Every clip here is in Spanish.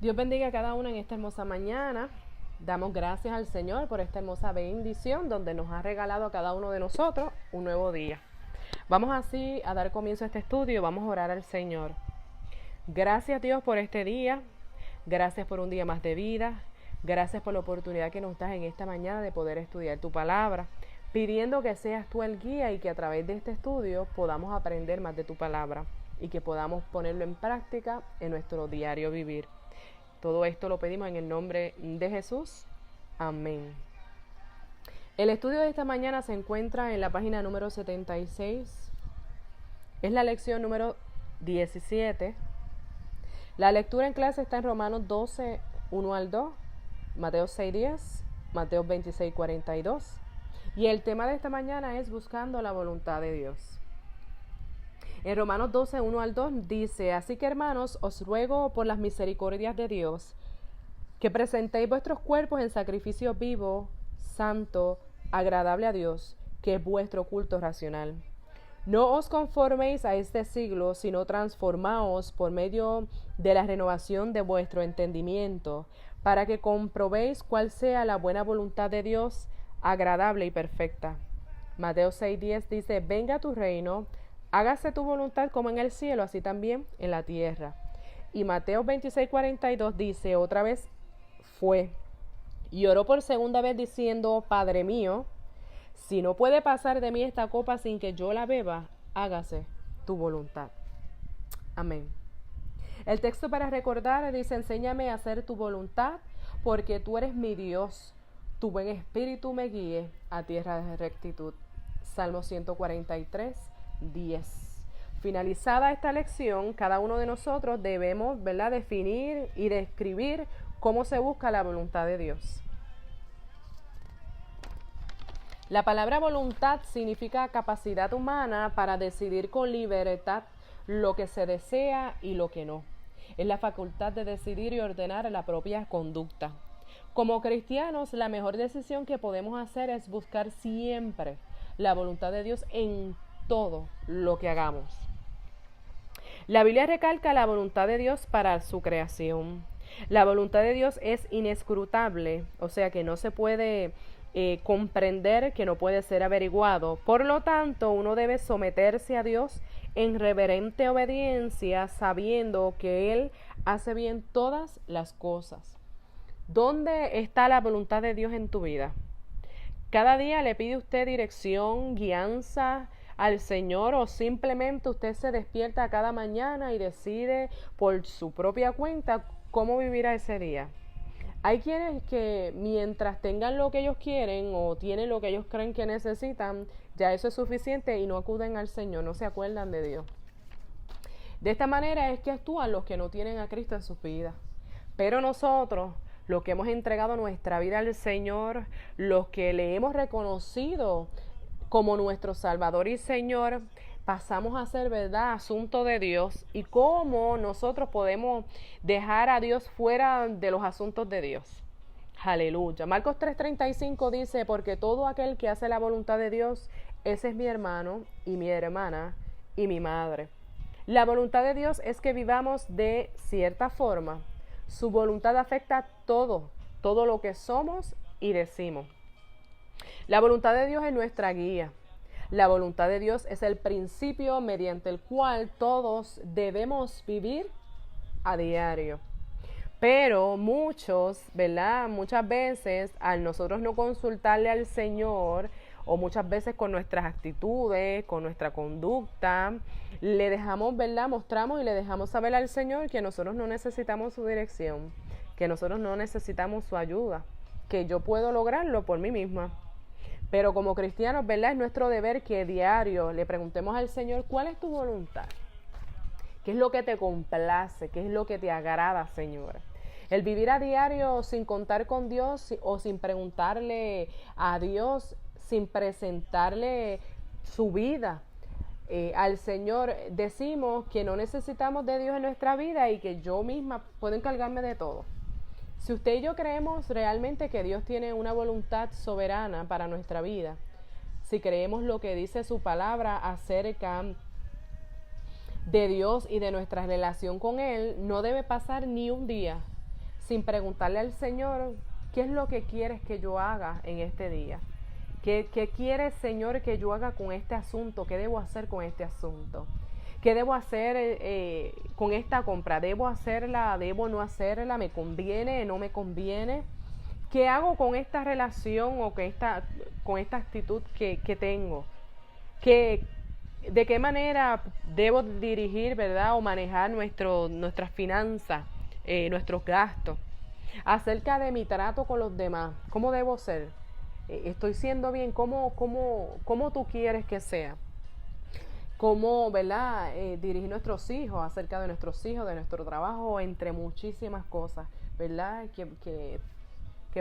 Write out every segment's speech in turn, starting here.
Dios bendiga a cada uno en esta hermosa mañana. Damos gracias al Señor por esta hermosa bendición donde nos ha regalado a cada uno de nosotros un nuevo día. Vamos así a dar comienzo a este estudio. Vamos a orar al Señor. Gracias, Dios, por este día. Gracias por un día más de vida. Gracias por la oportunidad que nos das en esta mañana de poder estudiar tu palabra, pidiendo que seas tú el guía y que a través de este estudio podamos aprender más de tu palabra y que podamos ponerlo en práctica en nuestro diario vivir. Todo esto lo pedimos en el nombre de Jesús. Amén. El estudio de esta mañana se encuentra en la página número 76. Es la lección número 17. La lectura en clase está en Romanos 12, 1 al 2, Mateo 6, 10, Mateo 26, 42. Y el tema de esta mañana es buscando la voluntad de Dios. En Romanos 12, 1 al 2 dice: así que, hermanos, os ruego por las misericordias de Dios que presentéis vuestros cuerpos en sacrificio vivo, santo, agradable a Dios, que es vuestro culto racional. No os conforméis a este siglo, sino transformaos por medio de la renovación de vuestro entendimiento, para que comprobéis cuál sea la buena voluntad de Dios, agradable y perfecta. Mateo 6:10 dice: venga tu reino, hágase tu voluntad como en el cielo, así también en la tierra. Y Mateo 26:42 dice: otra vez fue y oró por segunda vez diciendo: Padre mío, si no puede pasar de mí esta copa sin que yo la beba, hágase tu voluntad. Amén. El texto para recordar dice: enséñame a hacer tu voluntad, porque tú eres mi Dios. Tu buen espíritu me guíe a tierra de rectitud. Salmo 143, 10. Finalizada esta lección, cada uno de nosotros debemos, definir y describir cómo se busca la voluntad de Dios. La palabra voluntad significa capacidad humana para decidir con libertad lo que se desea y lo que no. Es la facultad de decidir y ordenar la propia conducta. Como cristianos, la mejor decisión que podemos hacer es buscar siempre la voluntad de Dios en todo lo que hagamos. La Biblia recalca la voluntad de Dios para su creación. La voluntad de Dios es inescrutable, o sea que no se puede comprender, que no puede ser averiguado. Por lo tanto, uno debe someterse a Dios en reverente obediencia, sabiendo que Él hace bien todas las cosas. ¿Dónde está la voluntad de Dios en tu vida? Cada día le pide usted dirección, guianza al Señor, o simplemente usted se despierta cada mañana y decide por su propia cuenta cómo vivirá ese día. Hay quienes que mientras tengan lo que ellos quieren o tienen lo que ellos creen que necesitan, ya eso es suficiente y no acuden al Señor, no se acuerdan de Dios. De esta manera es que actúan los que no tienen a Cristo en sus vidas. Pero nosotros, los que hemos entregado nuestra vida al Señor, los que le hemos reconocido como nuestro Salvador y Señor, pasamos a ser, asunto de Dios, y cómo nosotros podemos dejar a Dios fuera de los asuntos de Dios. Aleluya. Marcos 3:35 dice: porque todo aquel que hace la voluntad de Dios, ese es mi hermano y mi hermana y mi madre. La voluntad de Dios es que vivamos de cierta forma. Su voluntad afecta todo lo que somos y decimos. La voluntad de Dios es nuestra guía. La voluntad de Dios es el principio mediante el cual todos debemos vivir a diario. Pero muchas veces, al nosotros no consultarle al Señor, o muchas veces con nuestras actitudes, con nuestra conducta, le dejamos, mostramos y le dejamos saber al Señor que nosotros no necesitamos su dirección, que nosotros no necesitamos su ayuda, que yo puedo lograrlo por mí misma. Pero como cristianos, es nuestro deber que diario le preguntemos al Señor: ¿cuál es tu voluntad? ¿Qué es lo que te complace? ¿Qué es lo que te agrada, Señor? El vivir a diario sin contar con Dios o sin preguntarle a Dios, sin presentarle su vida al Señor, decimos que no necesitamos de Dios en nuestra vida y que yo misma puedo encargarme de todo. Si usted y yo creemos realmente que Dios tiene una voluntad soberana para nuestra vida, si creemos lo que dice su palabra acerca de Dios y de nuestra relación con Él, no debe pasar ni un día sin preguntarle al Señor, ¿qué es lo que quieres que yo haga en este día? ¿Qué quieres, Señor, que yo haga con este asunto? ¿Qué debo hacer con este asunto? ¿Qué debo hacer con esta compra? ¿Debo hacerla? ¿Debo no hacerla? ¿Me conviene? ¿No me conviene? ¿Qué hago con esta relación o con esta actitud que tengo? ¿De qué manera debo dirigir, verdad, o manejar nuestras finanzas, nuestros gastos? Acerca de mi trato con los demás, ¿cómo debo ser? ¿Estoy siendo bien? ¿Cómo tú quieres que sea? ¿Cómo, verdad, dirigir nuestros hijos, acerca de nuestros hijos, de nuestro trabajo, entre muchísimas cosas, verdad, que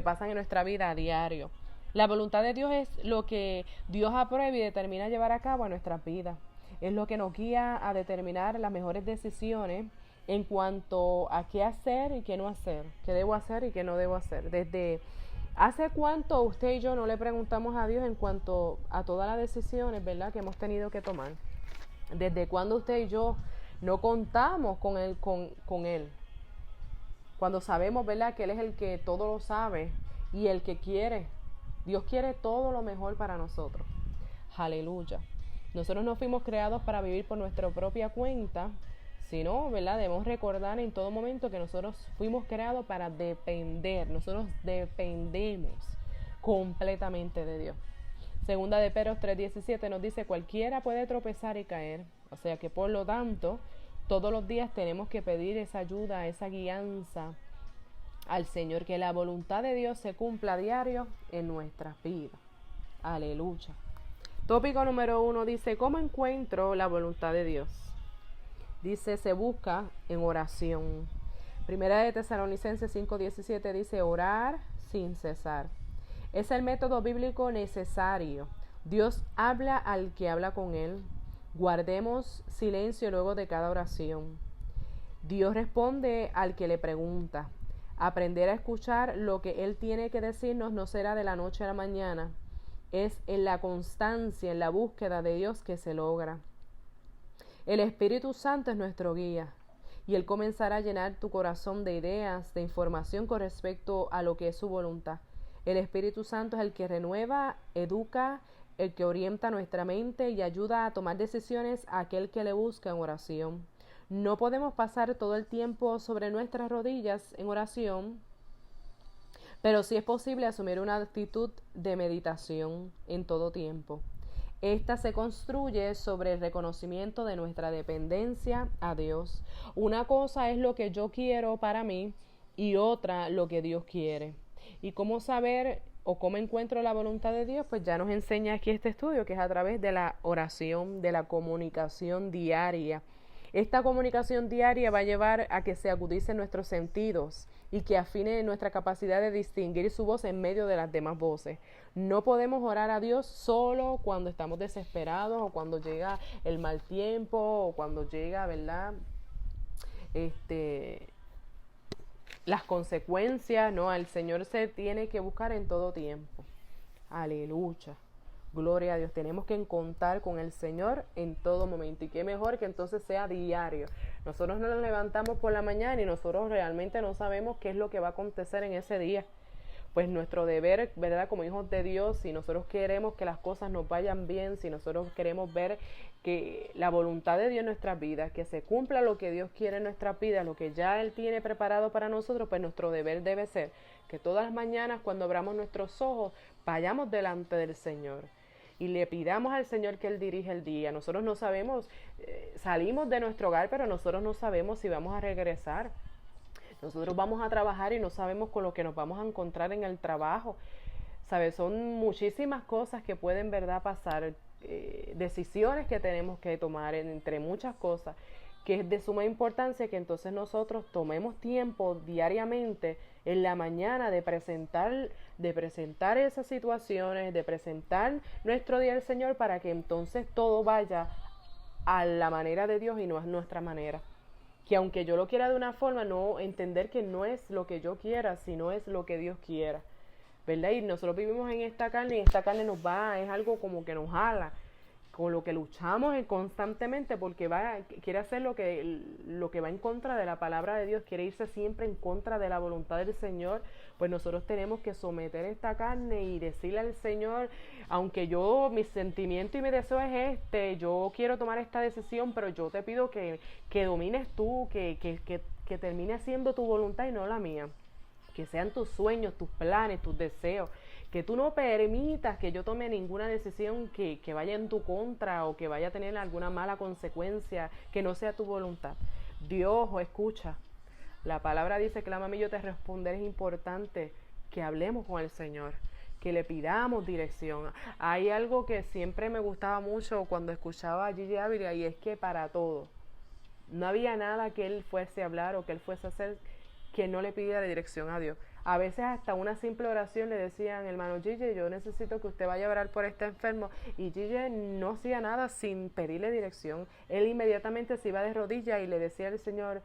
pasan en nuestra vida a diario? La voluntad de Dios es lo que Dios aprueba y determina llevar a cabo en nuestras vidas. Es lo que nos guía a determinar las mejores decisiones en cuanto a qué hacer y qué no hacer, qué debo hacer y qué no debo hacer. Desde hace cuánto usted y yo no le preguntamos a Dios en cuanto a todas las decisiones, ¿verdad?, que hemos tenido que tomar. Desde cuando usted y yo no contamos con Él. Cuando sabemos, ¿verdad?, que Él es el que todo lo sabe y el que quiere. Dios quiere todo lo mejor para nosotros. Aleluya. Nosotros no fuimos creados para vivir por nuestra propia cuenta, sino, ¿verdad?, debemos recordar en todo momento que nosotros fuimos creados para depender. Nosotros dependemos completamente de Dios. Segunda de Pedro 3:17 nos dice: cualquiera puede tropezar y caer. O sea que por lo tanto, todos los días tenemos que pedir esa ayuda, esa guianza al Señor, que la voluntad de Dios se cumpla a diario en nuestras vidas. Aleluya. Tópico número 1 dice: ¿cómo encuentro la voluntad de Dios? Dice: se busca en oración. Primera de Tesalonicenses 5:17 dice: orar sin cesar. Es el método bíblico necesario. Dios habla al que habla con Él. Guardemos silencio luego de cada oración. Dios responde al que le pregunta. Aprender a escuchar lo que Él tiene que decirnos no será de la noche a la mañana. Es en la constancia, en la búsqueda de Dios que se logra. El Espíritu Santo es nuestro guía y Él comenzará a llenar tu corazón de ideas, de información con respecto a lo que es su voluntad. El Espíritu Santo es el que renueva, educa, el que orienta nuestra mente y ayuda a tomar decisiones a aquel que le busca en oración. No podemos pasar todo el tiempo sobre nuestras rodillas en oración, pero sí es posible asumir una actitud de meditación en todo tiempo. Esta se construye sobre el reconocimiento de nuestra dependencia a Dios. Una cosa es lo que yo quiero para mí y otra lo que Dios quiere. ¿Y cómo saber o cómo encuentro la voluntad de Dios? Pues ya nos enseña aquí este estudio, que es a través de la oración, de la comunicación diaria. Esta comunicación diaria va a llevar a que se agudicen nuestros sentidos y que afine nuestra capacidad de distinguir su voz en medio de las demás voces. No podemos orar a Dios solo cuando estamos desesperados o cuando llega el mal tiempo o cuando llega, ¿verdad?, las consecuencias. No, al Señor se tiene que buscar en todo tiempo. Aleluya. Gloria a Dios. Tenemos que contar con el Señor en todo momento. Y qué mejor que entonces sea diario. Nosotros nos levantamos por la mañana y nosotros realmente no sabemos qué es lo que va a acontecer en ese día. Pues nuestro deber, ¿verdad?, como hijos de Dios, si nosotros queremos que las cosas nos vayan bien, si nosotros queremos ver que la voluntad de Dios en nuestras vidas, que se cumpla lo que Dios quiere en nuestras vidas, lo que ya Él tiene preparado para nosotros, pues nuestro deber debe ser que todas las mañanas cuando abramos nuestros ojos, vayamos delante del Señor y le pidamos al Señor que Él dirija el día. Nosotros no sabemos, salimos de nuestro hogar, pero nosotros no sabemos si vamos a regresar. Nosotros vamos a trabajar y no sabemos con lo que nos vamos a encontrar en el trabajo. ¿Sabes? Son muchísimas cosas que pueden, ¿verdad?, pasar, decisiones que tenemos que tomar, entre muchas cosas, que es de suma importancia que entonces nosotros tomemos tiempo diariamente en la mañana de presentar esas situaciones, de presentar nuestro día al Señor, para que entonces todo vaya a la manera de Dios y no a nuestra manera. Que aunque yo lo quiera de una forma, no entender que no es lo que yo quiera, sino es lo que Dios quiera, ¿verdad? Y nosotros vivimos en esta carne y esta carne es algo como que nos jala, con lo que luchamos constantemente, porque quiere hacer lo que va en contra de la palabra de Dios, quiere irse siempre en contra de la voluntad del Señor, pues nosotros tenemos que someter esta carne y decirle al Señor, aunque mi sentimiento y mi deseo es yo quiero tomar esta decisión, pero yo te pido que domines tú, que termine siendo tu voluntad y no la mía, que sean tus sueños, tus planes, tus deseos, que tú no permitas que yo tome ninguna decisión que vaya en tu contra o que vaya a tener alguna mala consecuencia, que no sea tu voluntad. Dios, escucha, la palabra dice, clama a mí, yo te responderé. Es importante que hablemos con el Señor, que le pidamos dirección. Hay algo que siempre me gustaba mucho cuando escuchaba a Gigi Ávila, y es que para todo, no había nada que él fuese a hablar o que él fuese a hacer que no le pidiera dirección a Dios. A veces hasta una simple oración le decían, hermano Gigi, yo necesito que usted vaya a orar por este enfermo, y Gigi no hacía nada sin pedirle dirección. Él inmediatamente se iba de rodillas y le decía al Señor,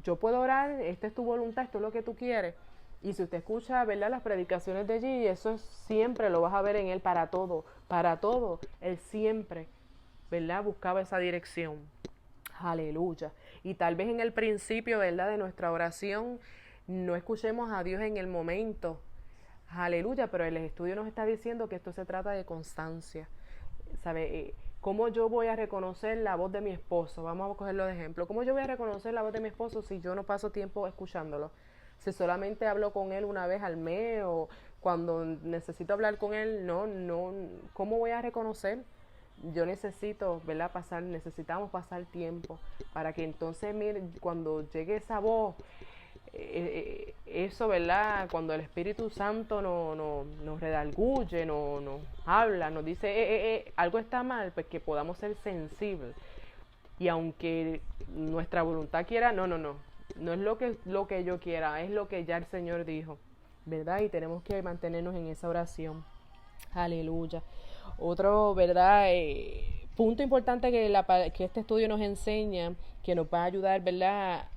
yo puedo orar, esta es tu voluntad, esto es lo que tú quieres. Y si usted escucha, ¿verdad?, las predicaciones de Gigi, eso siempre lo vas a ver en él para todo, él siempre, ¿verdad?, buscaba esa dirección. Aleluya. Y tal vez en el principio, ¿verdad?, de nuestra oración no escuchemos a Dios en el momento. Aleluya, pero el estudio nos está diciendo que esto se trata de constancia. ¿Sabe? ¿Cómo yo voy a reconocer la voz de mi esposo? Vamos a cogerlo de ejemplo. ¿Cómo yo voy a reconocer la voz de mi esposo si yo no paso tiempo escuchándolo? Si solamente hablo con él una vez al mes o cuando necesito hablar con él, no. ¿Cómo voy a reconocer? Yo necesito, ¿verdad?, necesitamos pasar tiempo para que entonces, mire, cuando llegue esa voz, eso, ¿verdad?, cuando el Espíritu Santo nos redarguye, nos habla, nos dice, algo está mal, pues que podamos ser sensibles. Y aunque nuestra voluntad quiera, no es lo que yo quiera, es lo que ya el Señor dijo, ¿verdad? Y tenemos que mantenernos en esa oración. Aleluya. Otro, ¿verdad?, punto importante que este estudio nos enseña, que nos va a ayudar, ¿verdad?,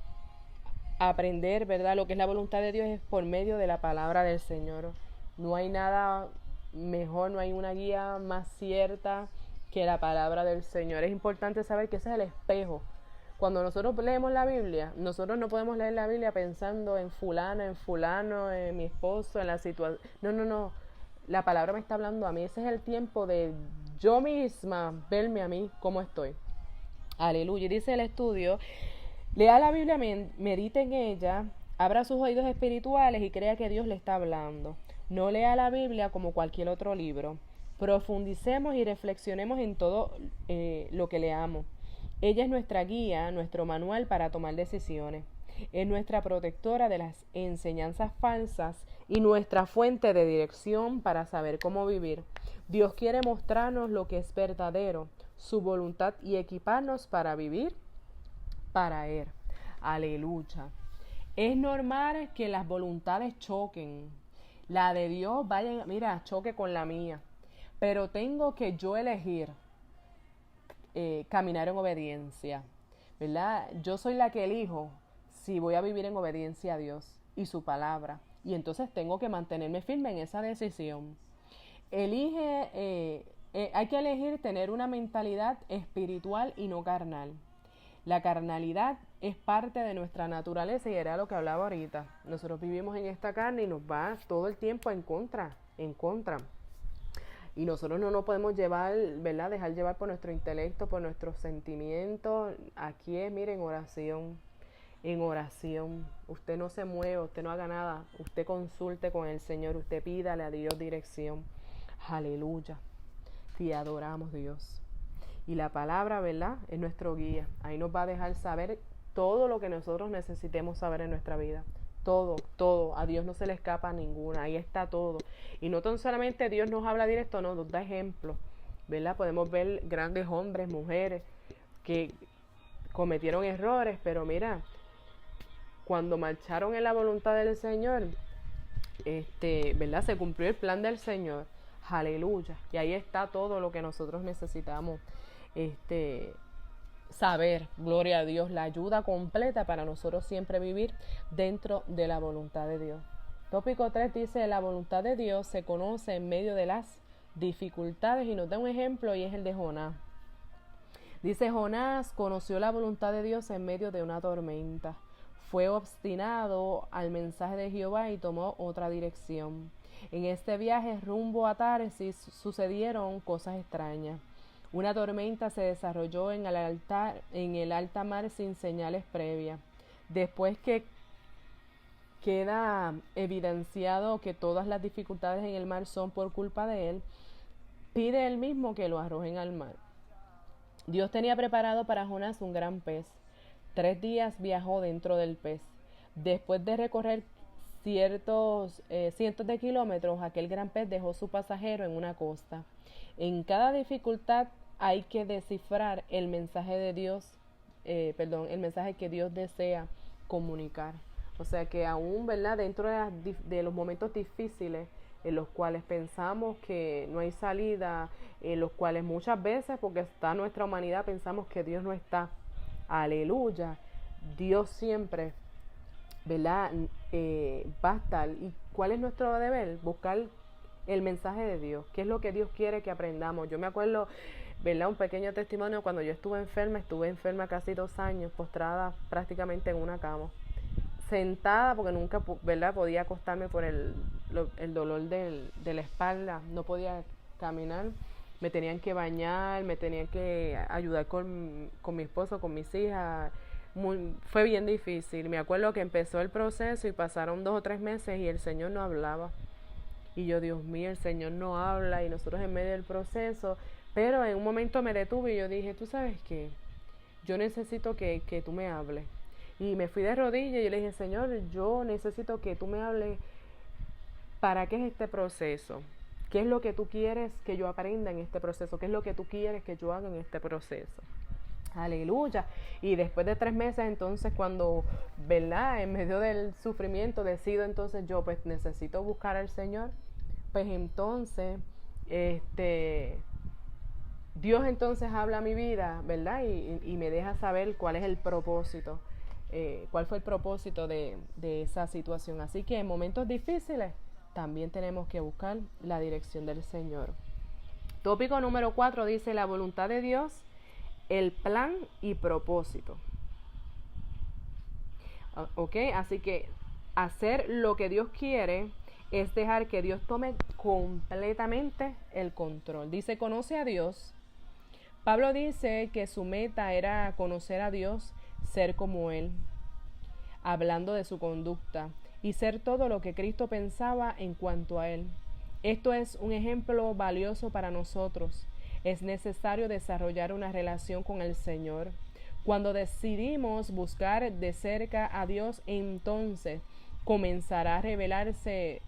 a aprender, ¿verdad?, lo que es la voluntad de Dios, es por medio de la palabra del Señor. No hay nada mejor, no hay una guía más cierta que la palabra del Señor. Es importante saber que ese es el espejo. Cuando nosotros leemos la Biblia, nosotros no podemos leer la Biblia pensando en fulano, en mi esposo, en la situación. No. La palabra me está hablando a mí. Ese es el tiempo de yo misma verme a mí cómo estoy. Aleluya. Y dice el estudio, lea la Biblia, medite en ella, abra sus oídos espirituales y crea que Dios le está hablando. No lea la Biblia como cualquier otro libro. Profundicemos y reflexionemos en todo lo que leamos. Ella es nuestra guía, nuestro manual para tomar decisiones. Es nuestra protectora de las enseñanzas falsas y nuestra fuente de dirección para saber cómo vivir. Dios quiere mostrarnos lo que es verdadero, su voluntad, y equiparnos para vivir para Él. Aleluya. Es normal que las voluntades choquen. La de Dios choque con la mía. Pero tengo que yo elegir caminar en obediencia, ¿verdad? Yo soy la que elijo si voy a vivir en obediencia a Dios y su palabra. Y entonces tengo que mantenerme firme en esa decisión. Hay que elegir tener una mentalidad espiritual y no carnal. La carnalidad es parte de nuestra naturaleza y era lo que hablaba ahorita. Nosotros vivimos en esta carne y nos va todo el tiempo en contra. Y nosotros no nos podemos llevar, ¿verdad?, dejar llevar por nuestro intelecto, por nuestros sentimientos. Aquí es, miren, en oración. Usted no se mueva, usted no haga nada. Usted consulte con el Señor, usted pídale a Dios dirección. Aleluya. Te adoramos, Dios. Y la palabra, ¿verdad?, es nuestro guía. Ahí nos va a dejar saber todo lo que nosotros necesitemos saber en nuestra vida. Todo. A Dios no se le escapa ninguna. Ahí está todo. Y no tan solamente Dios nos habla directo, no, nos da ejemplos, ¿verdad? Podemos ver grandes hombres, mujeres que cometieron errores, pero mira, cuando marcharon en la voluntad del Señor, ¿verdad?, se cumplió el plan del Señor. Aleluya. Y ahí está todo lo que nosotros necesitamos saber. Gloria a Dios, la ayuda completa para nosotros siempre vivir dentro de la voluntad de Dios. Tópico 3 dice, la voluntad de Dios se conoce en medio de las dificultades y nos da un ejemplo y es el de Jonás. Dice: Jonás conoció la voluntad de Dios en medio de una tormenta. Fue obstinado al mensaje de Jehová y tomó otra dirección. En este viaje rumbo a Tarsis sucedieron cosas extrañas. Una tormenta se desarrolló en el alta mar sin señales previas. Después que queda evidenciado que todas las dificultades en el mar son por culpa de él, pide él mismo que lo arrojen al mar. Dios tenía preparado para Jonás un gran pez. 3 días viajó dentro del pez. Después de recorrer cientos de kilómetros, aquel gran pez dejó su pasajero en una costa. En cada dificultad hay que descifrar el mensaje de Dios, el mensaje que Dios desea comunicar. O sea que aún, ¿verdad?, dentro de los momentos difíciles en los cuales pensamos que no hay salida, en los cuales muchas veces, porque está nuestra humanidad, pensamos que Dios no está. Aleluya. Dios siempre, ¿verdad?, va a estar. ¿Y cuál es nuestro deber? Buscar el mensaje de Dios. ¿Qué es lo que Dios quiere que aprendamos? Yo me acuerdo, ¿verdad?, un pequeño testimonio cuando yo estuve enferma casi 2 años, postrada prácticamente en una cama, sentada porque nunca, ¿verdad?, podía acostarme por el dolor de la espalda, no podía caminar, me tenían que bañar, me tenían que ayudar con mi esposo, con mis hijas. Fue bien difícil. Me acuerdo que empezó el proceso y pasaron 2 o 3 meses y el Señor no hablaba. Y yo, Dios mío, el Señor no habla, y nosotros en medio del proceso. Pero en un momento me detuve y yo dije: ¿tú sabes qué? Yo necesito que tú me hables. Y me fui de rodillas y yo le dije: Señor, yo necesito que tú me hables. ¿Para qué es este proceso? ¿Qué es lo que tú quieres que yo aprenda en este proceso? ¿Qué es lo que tú quieres que yo haga en este proceso? Aleluya. Y después de 3 meses, entonces, cuando, ¿verdad?, en medio del sufrimiento decido, entonces yo pues necesito buscar al Señor, pues entonces Dios entonces habla a mi vida, ¿verdad? Y me deja saber cuál es el propósito, cuál fue el propósito de esa situación. Así que en momentos difíciles también tenemos que buscar la dirección del Señor. Tópico número 4 dice: la voluntad de Dios, el plan y propósito. Ok, así que hacer lo que Dios quiere es dejar que Dios tome completamente el control. Dice: conoce a Dios. Pablo dice que su meta era conocer a Dios, ser como Él, hablando de su conducta, y ser todo lo que Cristo pensaba en cuanto a Él. Esto es un ejemplo valioso para nosotros. Es necesario desarrollar una relación con el Señor. Cuando decidimos buscar de cerca a Dios, entonces comenzará a revelarse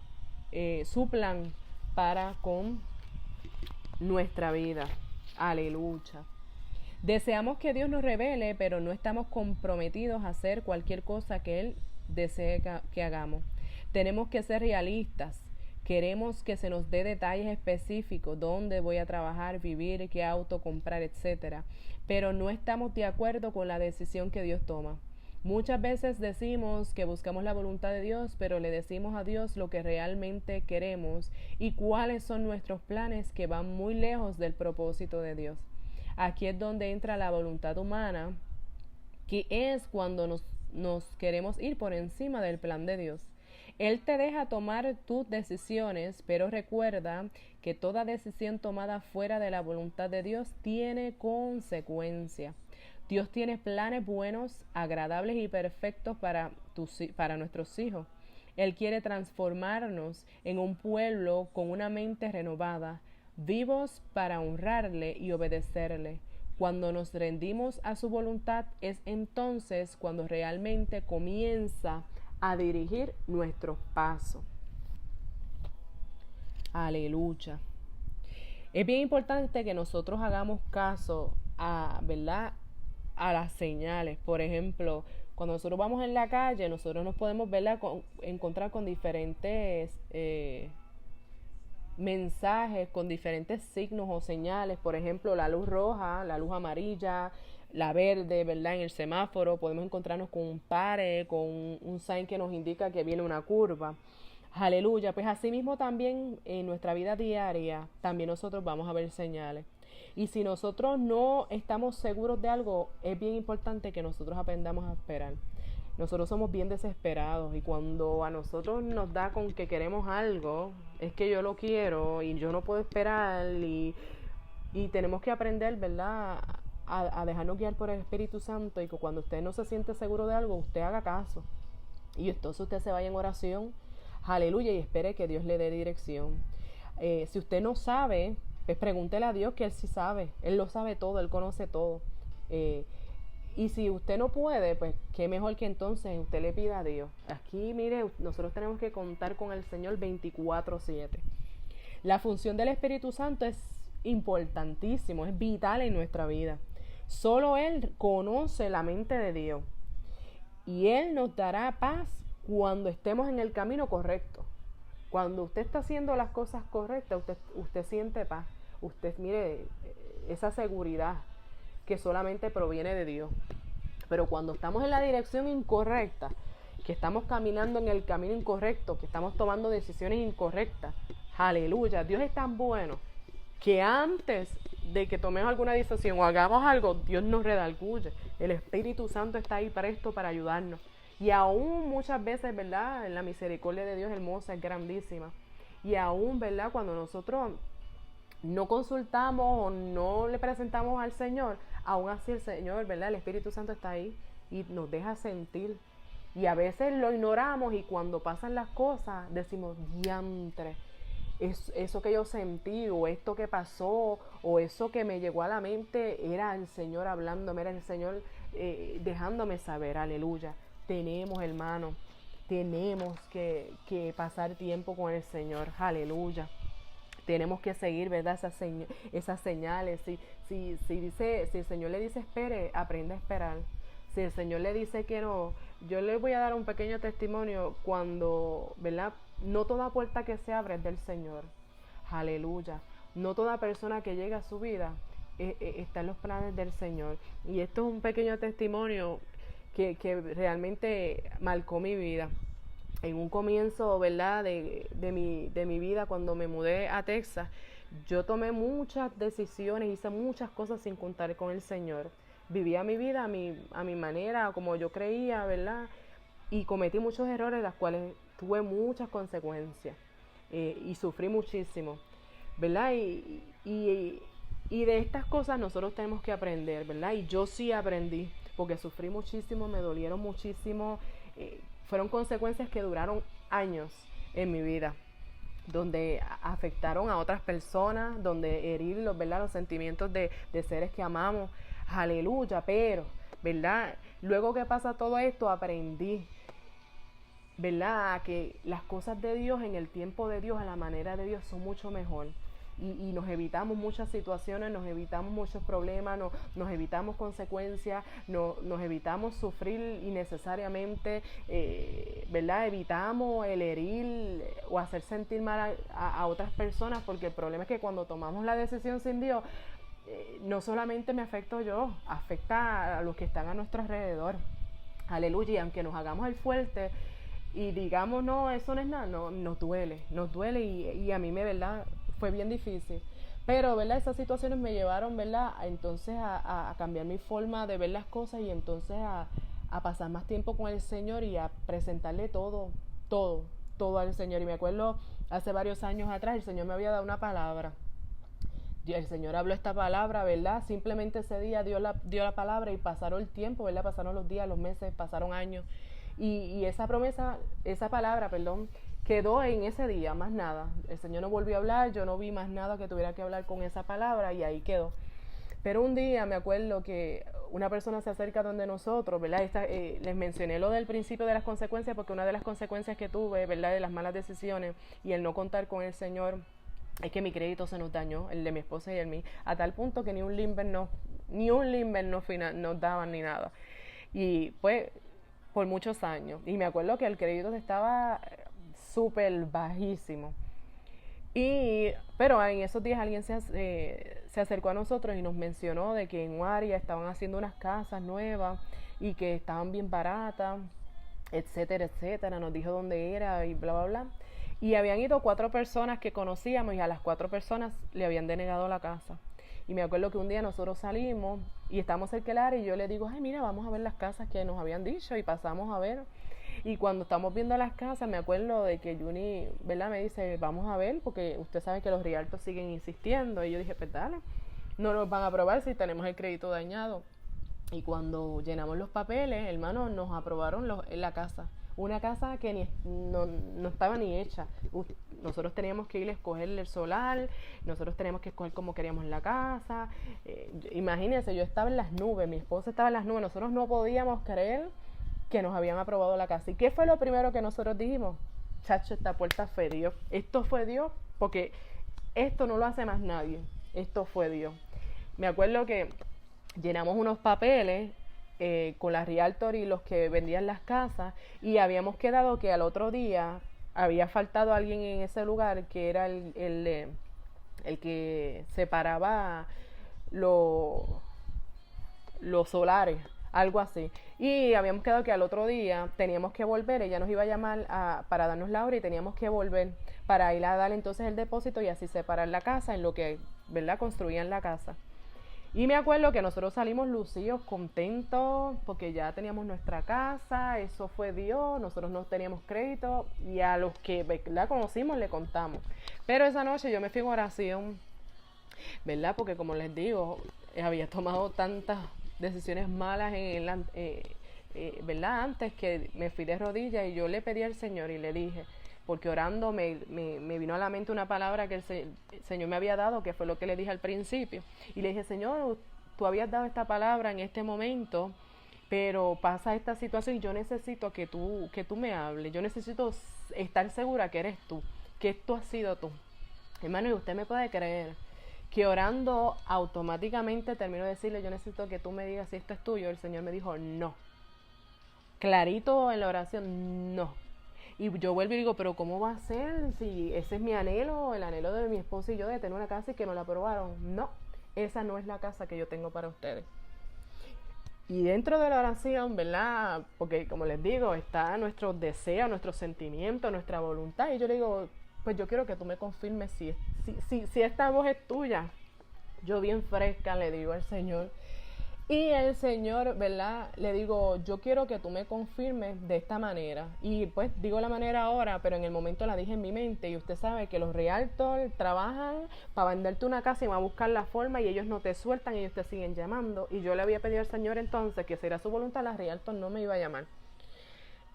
su plan para con nuestra vida. Aleluya. Deseamos que Dios nos revele, pero no estamos comprometidos a hacer cualquier cosa que Él desee que hagamos. Tenemos que ser realistas. Queremos que se nos dé detalles específicos: dónde voy a trabajar, vivir, qué auto comprar, etc. Pero no estamos de acuerdo con la decisión que Dios toma. Muchas veces decimos que buscamos la voluntad de Dios, pero le decimos a Dios lo que realmente queremos y cuáles son nuestros planes, que van muy lejos del propósito de Dios. Aquí es donde entra la voluntad humana, que es cuando nos queremos ir por encima del plan de Dios. Él te deja tomar tus decisiones, pero recuerda que toda decisión tomada fuera de la voluntad de Dios tiene consecuencia. Dios tiene planes buenos, agradables y perfectos para nuestros hijos. Él quiere transformarnos en un pueblo con una mente renovada, vivos para honrarle y obedecerle. Cuando nos rendimos a su voluntad, es entonces cuando realmente comienza a dirigir nuestros pasos. Aleluya. Es bien importante que nosotros hagamos caso ¿verdad?, a las señales. Por ejemplo, cuando nosotros vamos en la calle, nosotros nos podemos, ¿verdad?, encontrar con diferentes mensajes, con diferentes signos o señales. Por ejemplo, la luz roja, la luz amarilla, la verde, ¿verdad? En el semáforo podemos encontrarnos con un pare, con un sign que nos indica que viene una curva. Aleluya, pues así mismo también en nuestra vida diaria, también nosotros vamos a ver señales. Y si nosotros no estamos seguros de algo, es bien importante que nosotros aprendamos a esperar. Nosotros somos bien desesperados y cuando a nosotros nos da con que queremos algo, es que yo lo quiero y yo no puedo esperar y tenemos que aprender, ¿verdad? A dejarnos guiar por el Espíritu Santo y que cuando usted no se siente seguro de algo, usted haga caso. Y entonces usted se vaya en oración, aleluya, y espere que Dios le dé dirección. Si usted no sabe, pues pregúntele a Dios que Él sí sabe. Él lo sabe todo, Él conoce todo. Y si usted no puede, pues qué mejor que entonces usted le pida a Dios. Aquí, mire, nosotros tenemos que contar con el Señor 24/7. La función del Espíritu Santo es importantísimo, es vital en nuestra vida. Solo Él conoce la mente de Dios. Y Él nos dará paz cuando estemos en el camino correcto. Cuando usted está haciendo las cosas correctas, usted siente paz. Usted, mire, esa seguridad que solamente proviene de Dios. Pero cuando estamos en la dirección incorrecta, que estamos caminando en el camino incorrecto, que estamos tomando decisiones incorrectas, aleluya, Dios es tan bueno que antes de que tomemos alguna decisión o hagamos algo, Dios nos redarguye. El Espíritu Santo está ahí presto para ayudarnos. Y aún muchas veces, ¿verdad? La misericordia de Dios hermosa es grandísima. Y aún, ¿verdad? Cuando nosotros no consultamos o no le presentamos al Señor, aún así el Señor, ¿verdad? El Espíritu Santo está ahí y nos deja sentir. Y a veces lo ignoramos y cuando pasan las cosas decimos, diantre, eso que yo sentí o esto que pasó o eso que me llegó a la mente era el Señor hablándome, era el Señor dejándome saber, aleluya. Tenemos, hermano, tenemos que pasar tiempo con el Señor, aleluya. Tenemos que seguir, ¿verdad? Esas señales. Si el Señor le dice espere, aprenda a esperar. Si el Señor le dice que no, yo le voy a dar un pequeño testimonio cuando, ¿verdad? No toda puerta que se abre es del Señor. Aleluya. No toda persona que llega a su vida está en los planes del Señor. Y esto es un pequeño testimonio que realmente marcó mi vida. En un comienzo, ¿verdad? De mi vida, cuando me mudé a Texas, yo tomé muchas decisiones, hice muchas cosas sin contar con el Señor. Vivía mi vida a mi manera, como yo creía, ¿verdad? Y cometí muchos errores, las cuales tuve muchas consecuencias y sufrí muchísimo, ¿verdad? Y de estas cosas nosotros tenemos que aprender, ¿verdad? Y yo sí aprendí, porque sufrí muchísimo, me dolieron muchísimo, fueron consecuencias que duraron años en mi vida, donde afectaron a otras personas, donde herir los sentimientos de seres que amamos, aleluya, pero, ¿verdad? Luego que pasa todo esto, aprendí, ¿verdad? Que las cosas de Dios en el tiempo de Dios, a la manera de Dios, son mucho mejor. Y nos evitamos muchas situaciones, nos evitamos muchos problemas, nos evitamos consecuencias, nos evitamos sufrir innecesariamente, ¿verdad? Evitamos el herir o hacer sentir mal a otras personas, porque el problema es que cuando tomamos la decisión sin Dios, no solamente me afecto yo, afecta a los que están a nuestro alrededor. Aleluya, y aunque nos hagamos el fuerte y digamos, no, eso no es nada, no, nos duele y a mí ¿verdad? Fue bien difícil. Pero, ¿verdad? Esas situaciones me llevaron, ¿verdad? Entonces a cambiar mi forma de ver las cosas y entonces a pasar más tiempo con el Señor y a presentarle todo al Señor. Y me acuerdo, hace varios años atrás, el Señor me había dado una palabra. El Señor habló esta palabra, ¿verdad? Simplemente ese día dio la palabra y pasaron el tiempo, ¿verdad? Pasaron los días, los meses, pasaron años. Y esa promesa, esa palabra, perdón, quedó en ese día, más nada. El Señor no volvió a hablar, yo no vi más nada que tuviera que hablar con esa palabra y ahí quedó. Pero un día me acuerdo que una persona se acerca donde nosotros, ¿verdad? Les mencioné lo del principio de las consecuencias, porque una de las consecuencias que tuve, ¿verdad? De las malas decisiones y el no contar con el Señor, es que mi crédito se nos dañó, el de mi esposa y el mío, a tal punto que ni un limber nos daban ni nada. Y pues, por muchos años. Y me acuerdo que el crédito estaba súper bajísimo. Pero en esos días alguien se acercó a nosotros y nos mencionó de que en un área estaban haciendo unas casas nuevas y que estaban bien baratas, etcétera, etcétera. Nos dijo dónde era y bla, bla, bla. Y habían ido 4 personas que conocíamos y a las 4 personas le habían denegado la casa. Y me acuerdo que un día nosotros salimos y estamos cerca del área y yo le digo, ay, mira, vamos a ver las casas que nos habían dicho, y pasamos a ver. Y cuando estamos viendo las casas, me acuerdo de que Juni, ¿verdad? Me dice, vamos a ver, porque usted sabe que los realtors siguen insistiendo. Y yo dije, pues dale, no nos van a aprobar si tenemos el crédito dañado. Y cuando llenamos los papeles, hermano, nos aprobaron la casa. Una casa que no estaba ni hecha. Nosotros teníamos que ir a escoger el solar, nosotros teníamos que escoger cómo queríamos la casa. Imagínense, yo estaba en las nubes, mi esposa estaba en las nubes, nosotros no podíamos creer que nos habían aprobado la casa. ¿Y qué fue lo primero que nosotros dijimos? Chacho, esta puerta fue Dios. Esto fue Dios, porque esto no lo hace más nadie. Esto fue Dios. Me acuerdo que llenamos unos papeles con la realtor y los que vendían las casas, y habíamos quedado que al otro día había faltado alguien en ese lugar que era el que separaba los solares, algo así. Y habíamos quedado que al otro día teníamos que volver, ella nos iba a llamar para darnos la hora, y teníamos que volver para ir a dar entonces el depósito y así separar la casa en lo que, ¿verdad?, construían la casa. Y me acuerdo que nosotros salimos lucidos, contentos, porque ya teníamos nuestra casa, eso fue Dios, nosotros no teníamos crédito, y a los que la conocimos le contamos. Pero esa noche yo me fui en oración, ¿verdad? Porque como les digo, había tomado tantas decisiones malas ¿verdad? Antes, que me fui de rodillas y yo le pedí al Señor y le dije, porque orando me vino a la mente una palabra que el Señor me había dado, que fue lo que le dije al principio. Y le dije, Señor, tú habías dado esta palabra en este momento, pero pasa esta situación y yo necesito que tú me hables. Yo necesito estar segura que eres tú, que esto ha sido tú. Hermano, y usted me puede creer que orando automáticamente termino de decirle, yo necesito que tú me digas si esto es tuyo. El Señor me dijo, no. Clarito en la oración, no. Y yo vuelvo y digo, pero ¿cómo va a ser? Si ese es mi anhelo, el anhelo de mi esposo y yo de tener una casa y que no la aprobaron. No, esa no es la casa que yo tengo para ustedes. Y dentro de la oración, ¿verdad? Porque como les digo, está nuestro deseo, nuestro sentimiento, nuestra voluntad. Y yo le digo, pues yo quiero que tú me confirmes si esta voz es tuya. Yo bien fresca le digo al Señor. Y el Señor, ¿verdad? Le digo, yo quiero que tú me confirmes de esta manera. Y pues digo la manera ahora, pero en el momento la dije en mi mente. Y usted sabe que los realtors trabajan para venderte una casa y van a buscar la forma, y ellos no te sueltan, ellos te siguen llamando. Y yo le había pedido al Señor entonces que si era su voluntad, la realtor no me iba a llamar.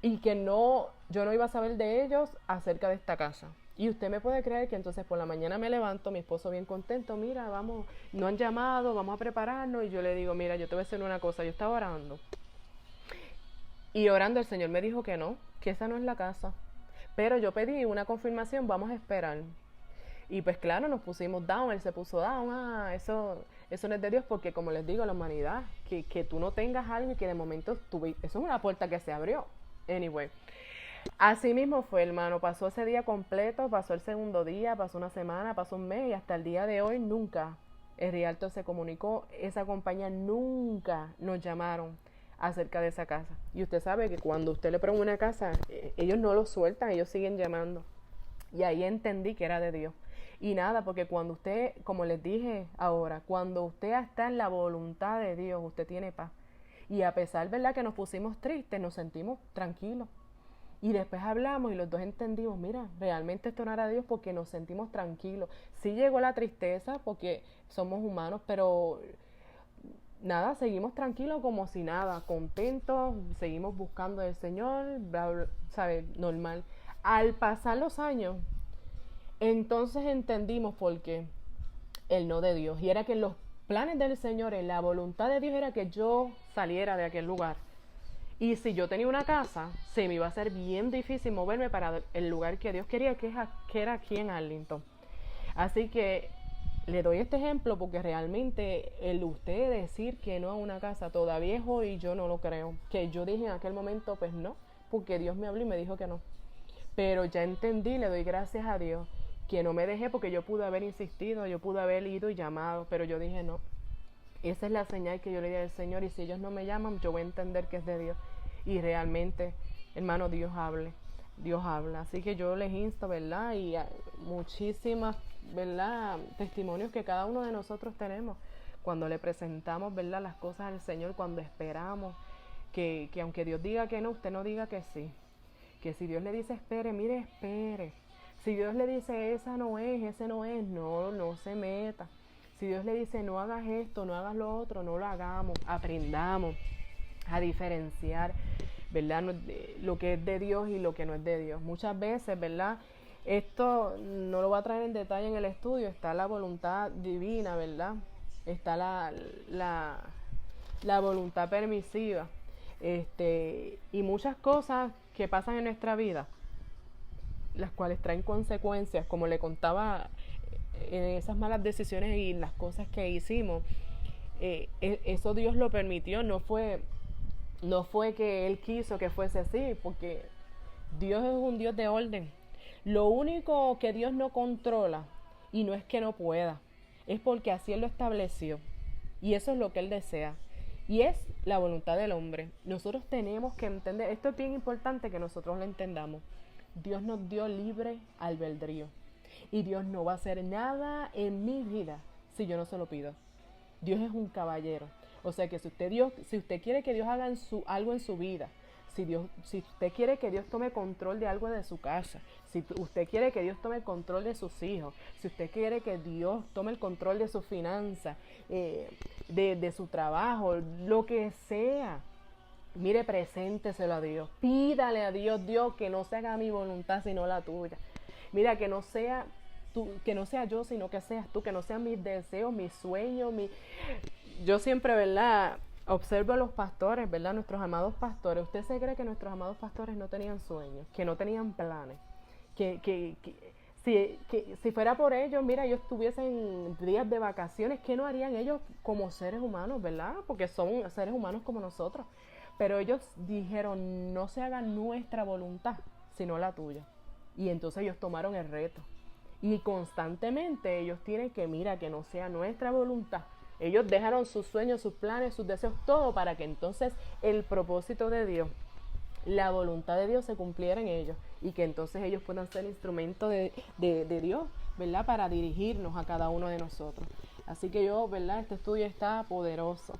Y que yo no iba a saber de ellos acerca de esta casa. Y usted me puede creer que entonces por la mañana me levanto, mi esposo bien contento, mira, vamos, no han llamado, vamos a prepararnos. Y yo le digo, mira, yo te voy a decir una cosa, yo estaba orando. Y orando el Señor me dijo que no, que esa no es la casa. Pero yo pedí una confirmación, vamos a esperar. Y pues claro, nos pusimos down, él se puso down, eso no es de Dios, porque como les digo, la humanidad, que tú no tengas algo y que de momento eso es una puerta que se abrió. Anyway. Así mismo fue, hermano, pasó ese día completo, pasó el segundo día, pasó una semana, pasó un mes, y hasta el día de hoy nunca el realtor se comunicó, esa compañía nunca nos llamaron acerca de esa casa. Y usted sabe que cuando usted le prueba una casa, ellos no lo sueltan, ellos siguen llamando. Y ahí entendí que era de Dios. Y nada, porque cuando usted, como les dije ahora, cuando usted está en la voluntad de Dios, usted tiene paz. Y a pesar, ¿verdad?, que nos pusimos tristes, nos sentimos tranquilos. Y después hablamos y los dos entendimos, mira, realmente esto no era Dios, porque nos sentimos tranquilos. Sí llegó la tristeza porque somos humanos, pero nada, seguimos tranquilos como si nada, contentos, seguimos buscando al Señor, bla, bla, ¿sabe? Normal. Al pasar los años, entonces entendimos por qué el no de Dios. Y era que los planes del Señor, en la voluntad de Dios, era que yo saliera de aquel lugar. Y si yo tenía una casa, se me iba a hacer bien difícil moverme para el lugar que Dios quería, que era aquí en Arlington. Así que le doy este ejemplo porque realmente el usted decir que no a una casa todavía es hoy, y yo no lo creo. Que yo dije en aquel momento, pues no, porque Dios me habló y me dijo que no. Pero ya entendí, le doy gracias a Dios, que no me dejé, porque yo pude haber insistido, yo pude haber ido y llamado, pero yo dije no. Esa es la señal que yo le di al Señor, y si ellos no me llaman, yo voy a entender que es de Dios. Y realmente, hermano, Dios Dios habla. Así que yo les insto, ¿verdad? Y muchísimas, ¿verdad? Testimonios que cada uno de nosotros tenemos cuando le presentamos, ¿verdad? Las cosas al Señor, cuando esperamos, que aunque Dios diga que no, usted no diga que sí. Que si Dios le dice espere, mire, espere. Si Dios le dice esa no es, ese no es, no se meta. Si Dios le dice no hagas esto, no hagas lo otro, no lo hagamos, aprendamos a diferenciar, ¿verdad? Lo que es de Dios y lo que no es de Dios. Muchas veces, ¿verdad? Esto no lo voy a traer en detalle en el estudio, está la voluntad divina, ¿verdad? Está la voluntad permisiva, y muchas cosas que pasan en nuestra vida, las cuales traen consecuencias, como le contaba, en esas malas decisiones y las cosas que hicimos, eso Dios lo permitió, no fue que Él quiso que fuese así, porque Dios es un Dios de orden. Lo único que Dios no controla, y no es que no pueda, es porque así Él lo estableció. Y eso es lo que Él desea. Y es la voluntad del hombre. Nosotros tenemos que entender, esto es bien importante que nosotros lo entendamos. Dios nos dio libre albedrío. Y Dios no va a hacer nada en mi vida si yo no se lo pido. Dios es un caballero. O sea que si usted quiere que Dios haga algo en su vida, si usted quiere que Dios tome control de algo de su casa, si usted quiere que Dios tome el control de sus hijos, si usted quiere que Dios tome el control de sus finanzas, de su trabajo, lo que sea, mire, presénteselo a Dios, pídale a Dios, Dios, que no se haga mi voluntad sino la tuya. Mira, que no sea yo, sino que seas tú, que no sean mis deseos, mis sueños, Yo siempre, ¿verdad?, observo a los pastores, ¿verdad?, nuestros amados pastores. ¿Usted se cree que nuestros amados pastores no tenían sueños, que no tenían planes? Que si fuera por ellos, mira, ellos tuviesen días de vacaciones, ¿qué no harían ellos como seres humanos, verdad? Porque son seres humanos como nosotros. Pero ellos dijeron, no se haga nuestra voluntad, sino la tuya. Y entonces ellos tomaron el reto. Y constantemente ellos tienen que, mira, que no sea nuestra voluntad. Ellos dejaron sus sueños, sus planes, sus deseos, todo para que entonces el propósito de Dios, la voluntad de Dios se cumpliera en ellos y que entonces ellos puedan ser instrumentos de Dios, ¿verdad? Para dirigirnos a cada uno de nosotros. Así que ¿verdad? Este estudio está poderoso,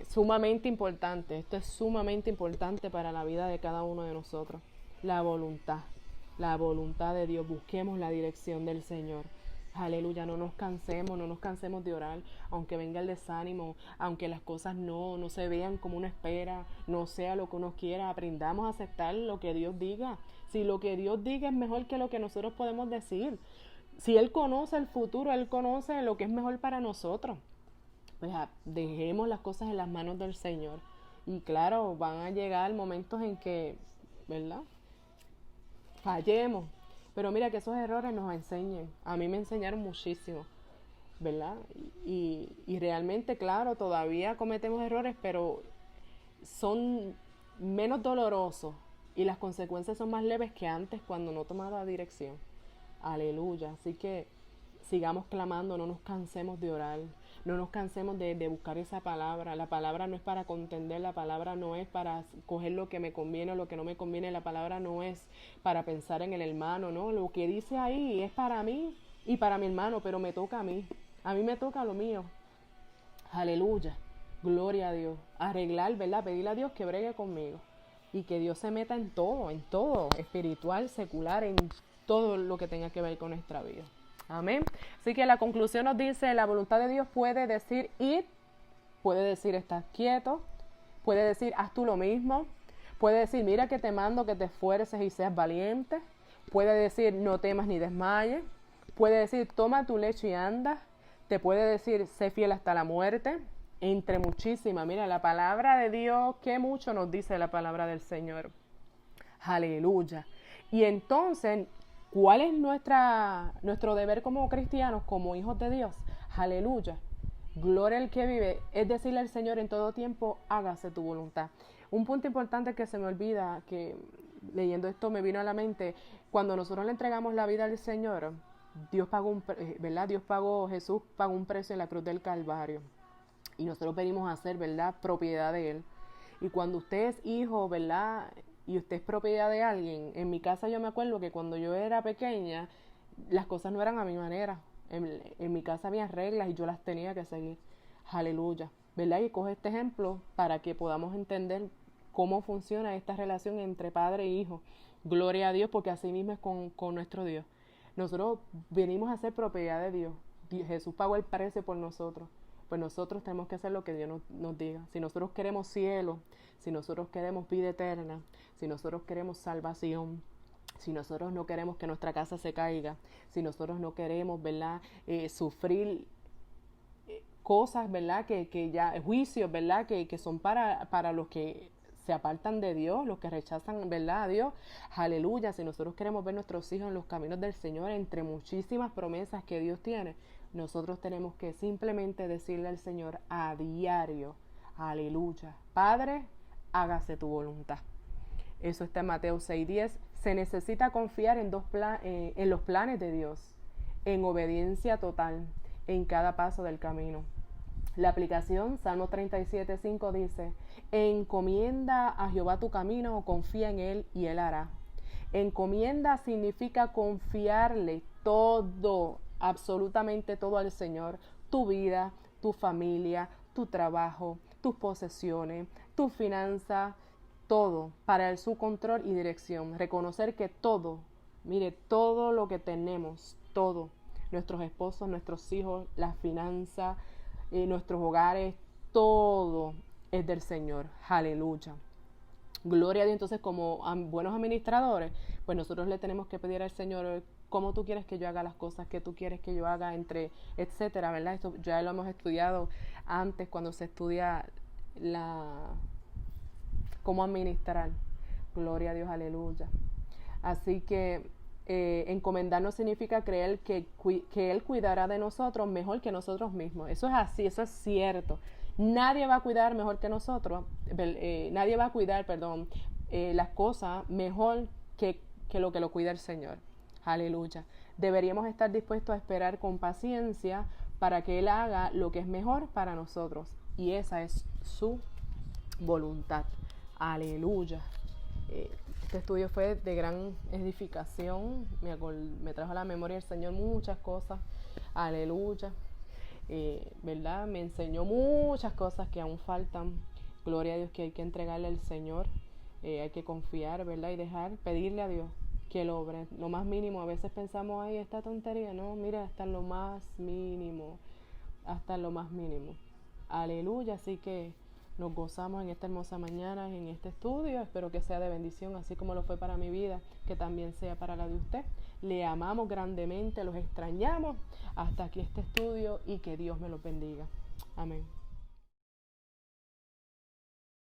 sumamente importante. Esto es sumamente importante para la vida de cada uno de nosotros. La voluntad de Dios. Busquemos la dirección del Señor. Aleluya, no nos cansemos de orar, aunque venga el desánimo, aunque las cosas no se vean como uno espera, no sea lo que uno quiera, aprendamos a aceptar lo que Dios diga. Si lo que Dios diga es mejor que lo que nosotros podemos decir, si Él conoce el futuro, Él conoce lo que es mejor para nosotros, pues dejemos las cosas en las manos del Señor. Y claro, van a llegar momentos en que, ¿verdad?, fallemos. Pero mira, que esos errores nos enseñen. A mí me enseñaron muchísimo, ¿verdad? Y realmente, claro, todavía cometemos errores, pero son menos dolorosos y las consecuencias son más leves que antes cuando no tomaba dirección. Aleluya. Así que sigamos clamando, no nos cansemos de orar, no nos cansemos de buscar esa palabra. La palabra no es para contender, la palabra no es para coger lo que me conviene o lo que no me conviene, la palabra no es para pensar en el hermano, no, lo que dice ahí es para mí y para mi hermano, pero me toca a mí me toca lo mío. Aleluya, gloria a Dios, arreglar, ¿verdad? Pedirle a Dios que bregue conmigo y que Dios se meta en todo, espiritual, secular, en todo lo que tenga que ver con nuestra vida. Amén. Así que la conclusión nos dice, la voluntad de Dios puede decir id, puede decir estás quieto, puede decir haz tú lo mismo, puede decir mira que te mando que te esfuerces y seas valiente, puede decir no temas ni desmayes, puede decir toma tu lecho y anda, te puede decir sé fiel hasta la muerte, entre muchísimas. Mira, la palabra de Dios, qué mucho nos dice la palabra del Señor. Aleluya. Y entonces, ¿cuál es nuestro deber como cristianos, como hijos de Dios? Aleluya. Gloria al que vive. Es decirle al Señor en todo tiempo, hágase tu voluntad. Un punto importante que se me olvida, que leyendo esto me vino a la mente, cuando nosotros le entregamos la vida al Señor, Jesús pagó un precio en la cruz del Calvario. Y nosotros venimos a ser, ¿verdad?, propiedad de Él. Y cuando usted es hijo, ¿verdad?, y usted es propiedad de alguien. En mi casa yo me acuerdo que cuando yo era pequeña, las cosas no eran a mi manera. En mi casa había reglas y yo las tenía que seguir. Aleluya. ¿Verdad? Y coge este ejemplo para que podamos entender cómo funciona esta relación entre padre e hijo. Gloria a Dios, porque así mismo es con nuestro Dios. Nosotros venimos a ser propiedad de Dios. Jesús pagó el precio por nosotros. Pues nosotros tenemos que hacer lo que Dios nos diga. Si nosotros queremos cielo, si nosotros queremos vida eterna, si nosotros queremos salvación, si nosotros no queremos que nuestra casa se caiga, si nosotros no queremos, ¿verdad?, sufrir cosas, ¿verdad?, que ya, juicios, ¿verdad?, que son para los que se apartan de Dios, los que rechazan, ¿verdad?, a Dios. Aleluya. Si nosotros queremos ver nuestros hijos en los caminos del Señor, entre muchísimas promesas que Dios tiene, nosotros tenemos que simplemente decirle al Señor a diario, aleluya, Padre, hágase tu voluntad. Eso está en Mateo 6:10. Se necesita confiar en los planes de Dios, en obediencia total, en cada paso del camino. La aplicación, Salmo 37:5 dice, encomienda a Jehová tu camino, confía en Él y Él hará. Encomienda significa confiarle todo, absolutamente todo al Señor, tu vida, tu familia, tu trabajo, tus posesiones, tu finanza, todo para su control y dirección. Reconocer que todo, mire, todo lo que tenemos, todo, nuestros esposos, nuestros hijos, las finanzas, nuestros hogares, todo es del Señor. Aleluya. Gloria a Dios. Entonces, como buenos administradores, pues nosotros le tenemos que pedir al Señor cómo tú quieres que yo haga las cosas, qué tú quieres que yo haga, entre etcétera, ¿verdad? Esto ya lo hemos estudiado antes cuando se estudia cómo administrar. Gloria a Dios, aleluya. Así que encomendarnos significa creer que Él cuidará de nosotros mejor que nosotros mismos. Eso es así, eso es cierto. Nadie va a cuidar mejor que nosotros, nadie va a cuidar, las cosas mejor que lo cuida el Señor. Aleluya. Deberíamos estar dispuestos a esperar con paciencia para que Él haga lo que es mejor para nosotros. Y esa es su voluntad. Aleluya. Este estudio fue de gran edificación. Me trajo a la memoria el Señor muchas cosas. Aleluya. ¿Verdad? Me enseñó muchas cosas que aún faltan. Gloria a Dios, que hay que entregarle al Señor. Hay que confiar, ¿verdad? Y pedirle a Dios que lo obre. Lo más mínimo. A veces pensamos, ay, esta tontería. No, mira, hasta lo más mínimo. Hasta lo más mínimo. Aleluya. Así que nos gozamos en esta hermosa mañana, en este estudio. Espero que sea de bendición, así como lo fue para mi vida, que también sea para la de usted. Le amamos grandemente, los extrañamos. Hasta aquí este estudio y que Dios me los bendiga. Amén.